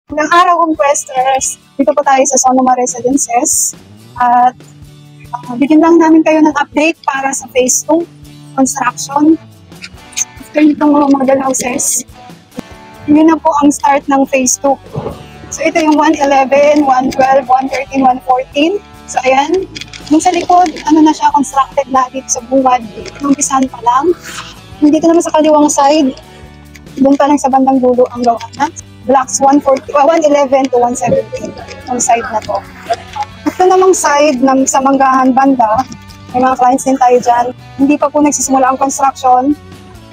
Magandang araw, Homquesters! Dito po tayo sa Sonoma Residences at bigyan lang namin kayo ng update para sa Phase 2 construction. After nitong mga model houses, yun na po ang start ng Phase 2. So ito yung 111, 112, 113, 114. So ayan, yung sa likod, ano na siya, constructed na dito sa bungad. Numpisahan pa lang. Dito naman sa kaliwang side, doon pa lang sa bandang dulo ang gawa na. Blocks 111 to 117 ang side na to. Ito namang side ng sa Manggahan banda, may mga clients din tayo dyan. Hindi pa po nagsisimula ang construction,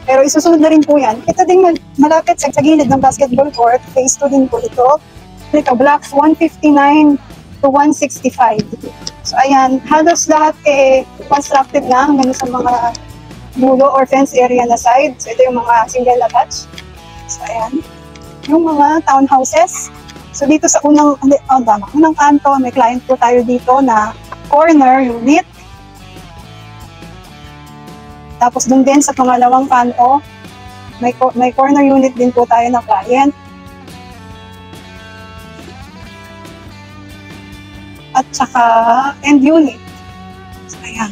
pero isusunod na rin po yan. Ito din malapit sa gilid ng basketball court, phase 2 din po ito. Ito, blocks 159 to 165. So ayan, halos lahat constructed na hanggang sa mga dulo or fence area na side. So ito yung mga single attached. So ayan, yung mga townhouses. So dito sa unang kanto, may client po tayo dito na corner unit. Tapos dun din sa pangalawang kanto, may corner unit din po tayo na client. At saka end unit. So ayan.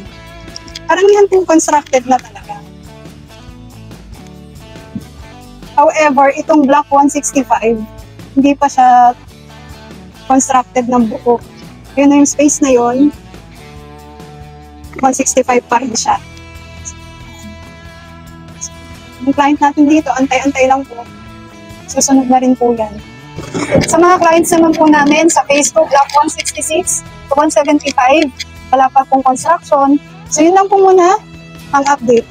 Karamihan po constructed na talaga. However, itong block 165, hindi pa siya constructed ng buo. Yun na yung space na yun, 165 pa rin siya. Yung client natin dito, antay-antay lang po. Susunod na rin po yan. Sa mga clients naman po namin sa Facebook, block 166 to 175, wala pa pong construction. So yun lang po muna ang update.